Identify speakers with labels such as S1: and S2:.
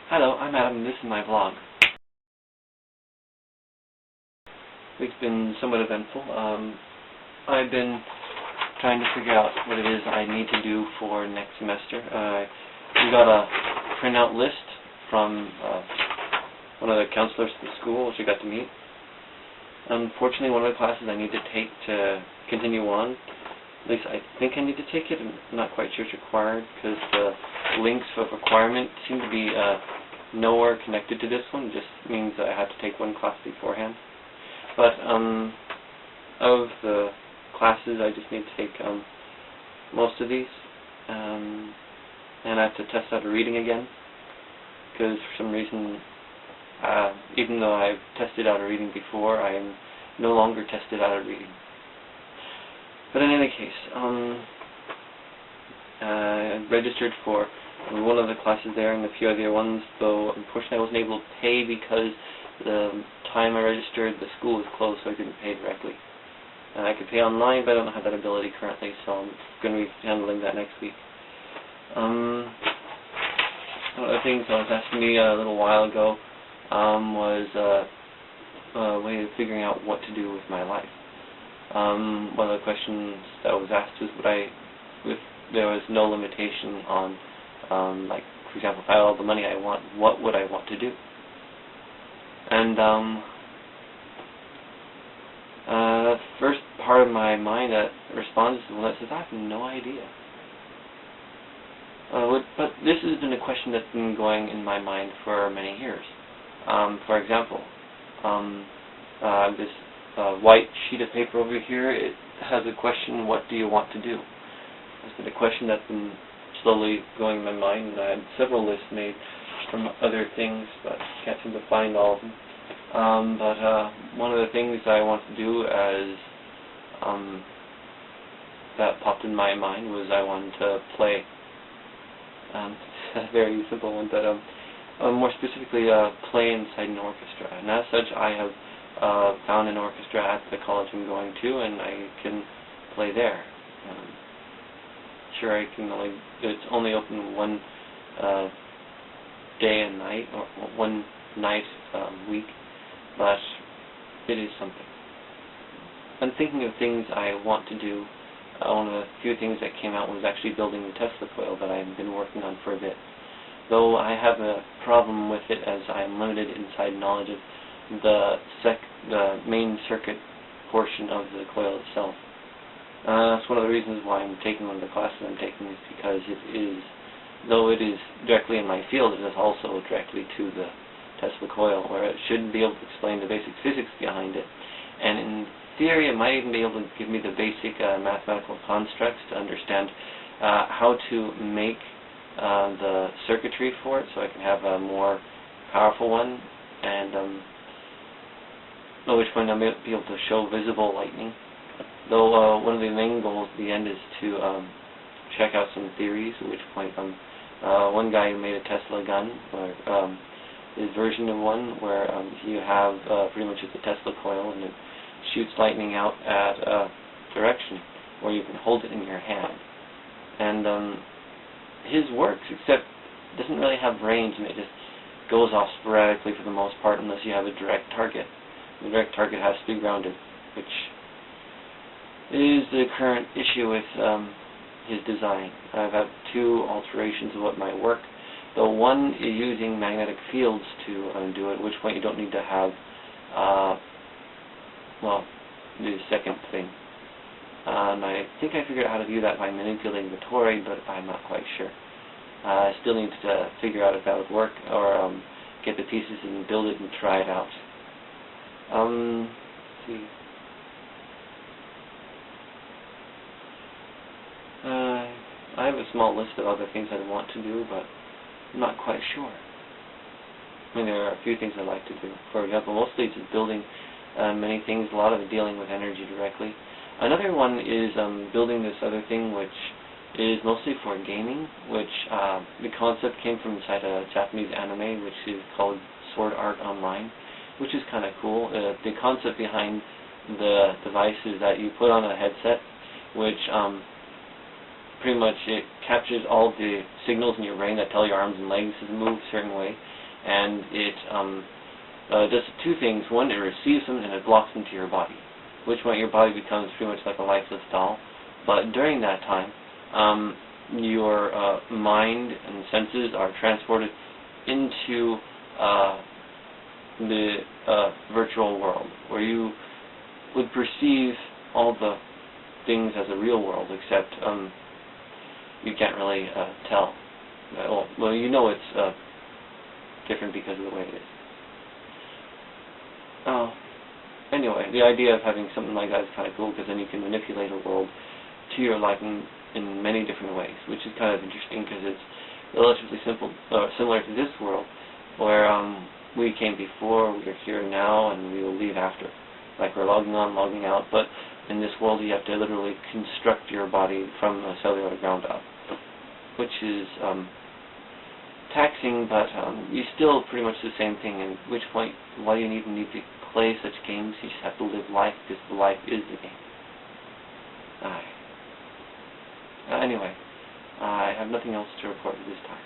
S1: Hello, I'm Adam and this is my vlog. Week's been somewhat eventful. I've been trying to figure out what it is I need to do for next semester. We got a printout list from one of the counselors at the school, which I got to meet. Unfortunately, one of the classes I need to take to continue on, at least I think I need to take it. I'm not quite sure it's required because the links of requirement seem to be nowhere connected to this one. It just means that I have to take one class beforehand. But of the classes, I just need to take most of these, and I have to test out a reading again because for some reason, even though I've tested out a reading before, I am no longer tested out a reading. But in any case, I registered for one of the classes there and a few other ones, though unfortunately I wasn't able to pay because the time I registered, the school was closed, so I couldn't pay directly. I could pay online, but I don't have that ability currently, so I'm going to be handling that next week. One of the things that was asked me a little while ago was a way of figuring out what to do with my life. One of the questions that was asked was if there was no limitation on, like, for example, if I had all the money I want, what would I want to do? And the first part of my mind that responds to that says, I have no idea. But this has been a question that's been going in my mind for many years. For example, this white sheet of paper over here, it has a question, what do you want to do? It's been a question that's been slowly going in my mind, and I had several lists made from other things, but can't seem to find all of them. But one of the things I want to do that popped in my mind was I wanted to play. It's a very simple one, but more specifically play inside an orchestra. And as such, I have found an orchestra at the college I'm going to, and I can play there. Sure, it's only open one day and night, or one night week, but it is something. I'm thinking of things I want to do. One of the few things that came out was actually building the Tesla coil that I've been working on for a bit. Though I have a problem with it as I am limited inside knowledge of the main circuit portion of the coil itself. That's one of the reasons why I'm taking one of the classes I'm taking is because though it is directly in my field, it is also directly to the Tesla coil, where it should be able to explain the basic physics behind it. And in theory, it might even be able to give me the basic mathematical constructs to understand how to make the circuitry for it, so I can have a more powerful one, and at which point I'll be able to show visible lightning. Though one of the main goals at the end is to check out some theories, at which point one guy made a Tesla gun, or his version of one, where you have pretty much it's a Tesla coil, and it shoots lightning out at a direction where you can hold it in your hand. And his works, except it doesn't really have range, and it just goes off sporadically for the most part unless you have a direct target. The direct target has to be grounded, which is the current issue with his design. I've had two alterations of what might work. Though one is using magnetic fields to do it, at which point you don't need to have, the second thing. And I think I figured out how to do that by manipulating the toroid, but I'm not quite sure. I still need to figure out if that would work, or get the pieces and build it and try it out. Let's see. I have a small list of other things I want to do, but I'm not quite sure. I mean, there are a few things I'd like to do. For example, mostly it's just building many things, a lot of it dealing with energy directly. Another one is building this other thing, which is mostly for gaming, which the concept came from inside a Japanese anime, which is called Sword Art Online, which is kind of cool. The concept behind the device is that you put on a headset, which pretty much it captures all the signals in your brain that tell your arms and legs to move a certain way, and it does two things. One, it receives them and it blocks them to your body, which point your body becomes pretty much like a lifeless doll. But during that time, your mind and senses are transported into the virtual world, where you would perceive all the things as a real world, except you can't really tell. Well, you know it's different because of the way it is. Anyway, the idea of having something like that is kind of cool, because then you can manipulate a world to your liking in many different ways, which is kind of interesting because it's relatively similar to this world, where we came before, we are here now, and we will leave after. Like we're logging on, logging out, but in this world you have to literally construct your body from a cellular ground up, which is taxing, but you still pretty much the same thing, at which point, why do you even need to play such games? You just have to live life, because life is the game. Anyway, I have nothing else to report at this time.